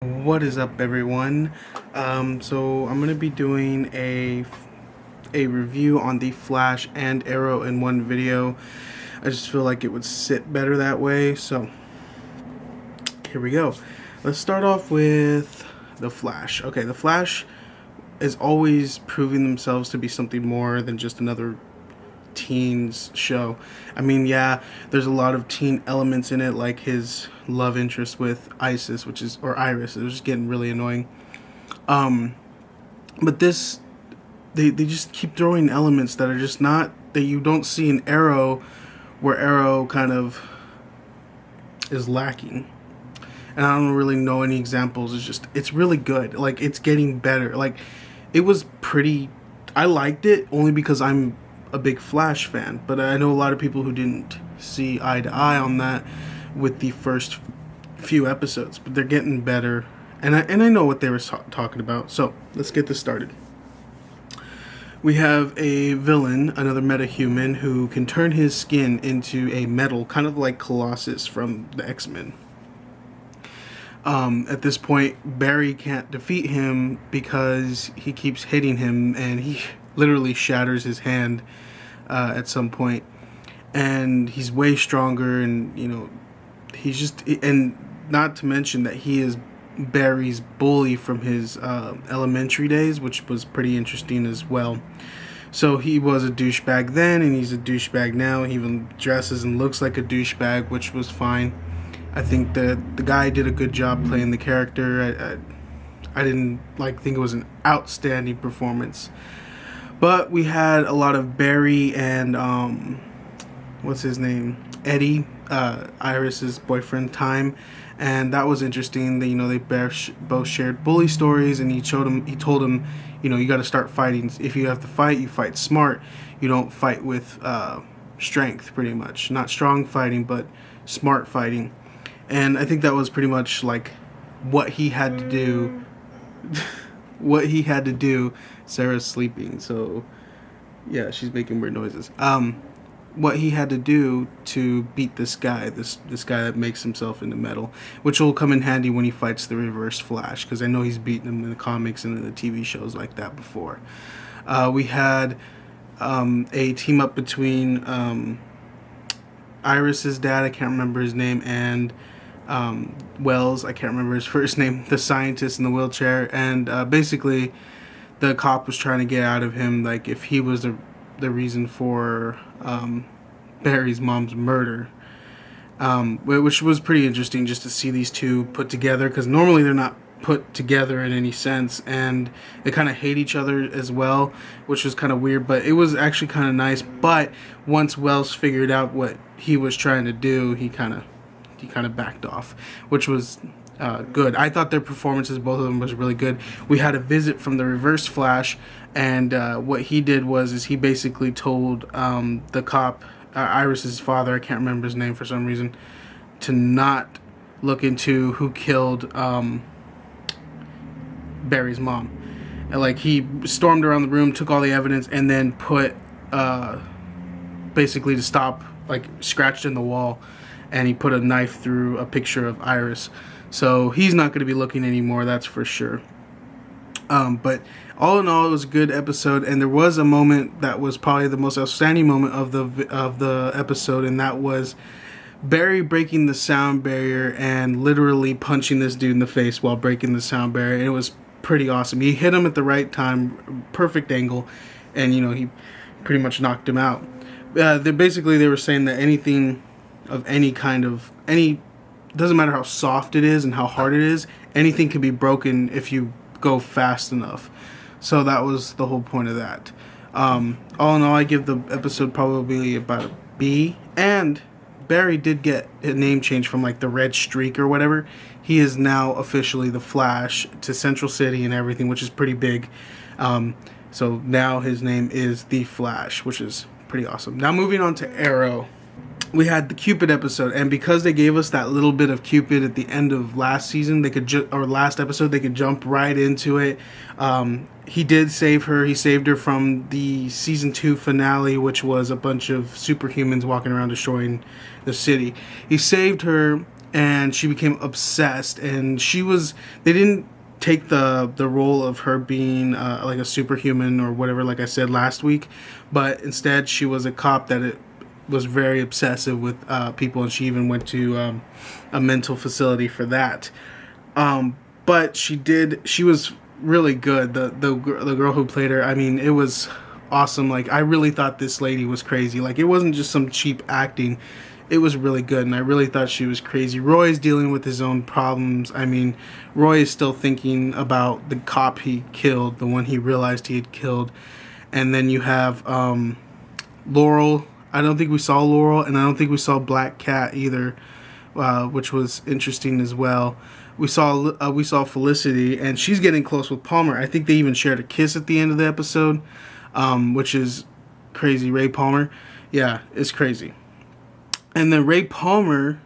What is up, everyone? So I'm gonna be doing a review on the Flash and Arrow in one video. I just feel like it would sit better that way, so here we go. Let's start off with the Flash. Okay, the Flash is always proving themselves to be something more than just another teens show. I mean, yeah, there's a lot of teen elements in it, like his love interest with Iris, which is just getting really annoying. But this, they just keep throwing elements that are just not, that you don't see in Arrow, where Arrow kind of is lacking. And I don't really know any examples. It's really good. Like, it's getting better. Like, it was pretty, I liked it only because I'm a big Flash fan, but I know a lot of people who didn't see eye to eye on that with the first few episodes, but they're getting better, and I know what they were talking about. So let's get this started. We have a villain, another metahuman, who can turn his skin into a metal, kind of like Colossus from the X-Men. At this point, Barry can't defeat him because he keeps hitting him, and he literally shatters his hand at some point. And he's way stronger, and he's just, and not to mention that he is Barry's bully from his elementary days, which was pretty interesting as well. So he was a douchebag then, and he's a douchebag now. He even dresses and looks like a douchebag, which was fine. I think that the guy did a good job playing the character. I didn't think it was an outstanding performance, but we had a lot of Barry and what's his name, Eddie, Iris's boyfriend, time, and that was interesting. That they both shared bully stories, and he told him, you got to start fighting. If you have to fight, you fight smart. You don't fight with strength, pretty much. Not strong fighting, but smart fighting. And I think that was pretty much like what he had to do. What he had to do. Sarah's sleeping, so yeah, she's making weird noises. What he had to do to beat this guy, this guy that makes himself into metal, which will come in handy when he fights the Reverse Flash, because I know he's beaten him in the comics and in the TV shows like that before. We had a team up between Iris's dad, I can't remember his name, and Wells, I can't remember his first name, the scientist in the wheelchair, and basically the cop was trying to get out of him, like, if he was the reason for Barry's mom's murder, which was pretty interesting just to see these two put together, because normally they're not put together in any sense, and they kind of hate each other as well, which was kind of weird, but it was actually kind of nice. But once Wells figured out what he was trying to do, he kind of backed off, which was good. I thought their performances, both of them, was really good. We had a visit from the Reverse Flash, and what he did was he basically told the cop, Iris's father, I can't remember his name for some reason, to not look into who killed Barry's mom. And he stormed around the room, took all the evidence, and then put basically to stop, scratched in the wall, and he put a knife through a picture of Iris. So he's not going to be looking anymore, that's for sure. But all in all, it was a good episode, and there was a moment that was probably the most outstanding moment of the episode, and that was Barry breaking the sound barrier and literally punching this dude in the face while breaking the sound barrier. It was pretty awesome. He hit him at the right time, perfect angle, and he pretty much knocked him out. They were saying that anything of any kind of doesn't matter how soft it is and how hard it is, anything can be broken if you go fast enough. So that was the whole point of that. All in all, I give the episode probably about a B. And Barry did get a name change from the Red Streak or whatever. He is now officially the Flash to Central City and everything, which is pretty big. So now his name is the Flash, which is pretty awesome. Now moving on to Arrow. We had the Cupid episode, and because they gave us that little bit of Cupid at the end of last season, last episode, they could jump right into it. He did save her. He saved her from the season 2 finale, which was a bunch of superhumans walking around destroying the city. He saved her and she became obsessed. And they didn't take the role of her being like a superhuman or whatever, like I said last week, but instead she was a cop that was very obsessive with people, and she even went to a mental facility for that. But she was really good. The girl who played her, I mean, it was awesome. Like, I really thought this lady was crazy. Like, it wasn't just some cheap acting. It was really good, and I really thought she was crazy. Roy's dealing with his own problems. I mean, Roy is still thinking about the cop he killed, the one he realized he had killed. And then you have Laurel. I don't think we saw Laurel, and I don't think we saw Black Cat either, which was interesting as well. We saw Felicity, and she's getting close with Palmer. I think they even shared a kiss at the end of the episode, which is crazy. Ray Palmer, yeah, it's crazy. And then Ray Palmer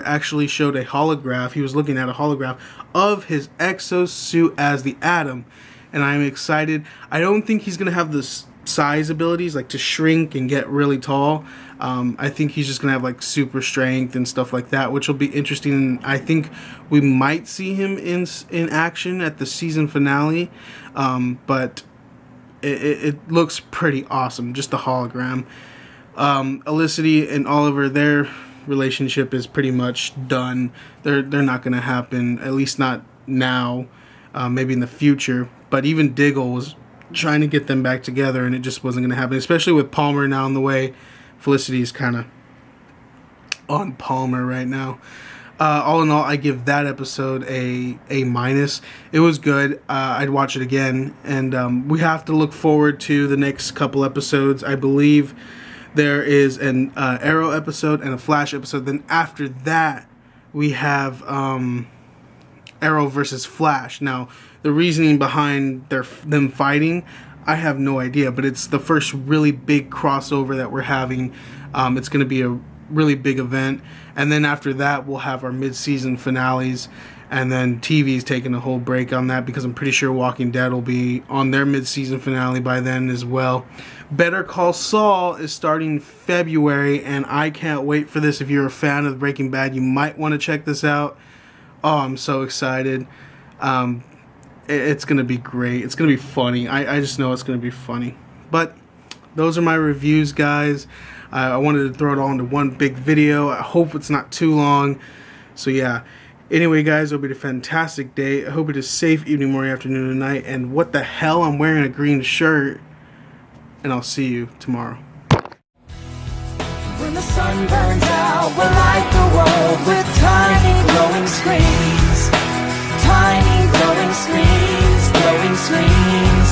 actually showed a holograph. He was looking at a holograph of his exosuit as the Atom, and I'm excited. I don't think he's gonna have the size abilities, like to shrink and get really tall. I think he's just gonna have like super strength and stuff like that, which will be interesting. I think we might see him in action at the season finale, but it looks pretty awesome. Just the hologram. Felicity and Oliver, their relationship is pretty much done. They're not going to happen, at least not now, maybe in the future. But even Diggle was trying to get them back together, and it just wasn't going to happen, especially with Palmer now in the way. Felicity's kind of on Palmer right now. All in all, I give that episode a minus. It was good. I'd watch it again, and we have to look forward to the next couple episodes. I believe there is an Arrow episode and a Flash episode. Then after that, we have Arrow versus Flash. Now, the reasoning behind them fighting, I have no idea, but it's the first really big crossover that we're having. It's going to be a really big event, and then after that, we'll have our mid-season finales. And then TV's taking a whole break on that because I'm pretty sure Walking Dead will be on their mid-season finale by then as well. Better Call Saul is starting February, and I can't wait for this. If you're a fan of Breaking Bad, you might want to check this out. Oh, I'm so excited. It's going to be great. It's going to be funny. I just know it's going to be funny. But those are my reviews, guys. I wanted to throw it all into one big video. I hope it's not too long. So, yeah. Anyway, guys, it'll be a fantastic day. I hope it is safe evening, morning, afternoon, and night. And what the hell? I'm wearing a green shirt. And I'll see you tomorrow. When the sun burns out, we'll light the world with tiny glowing screens. Tiny glowing screens, glowing screens.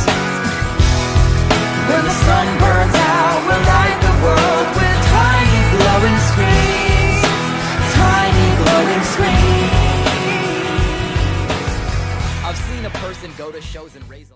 When the sun burns out, we'll light the world with tiny glowing screens. Tiny glowing screens. I've seen a person go to shows and raise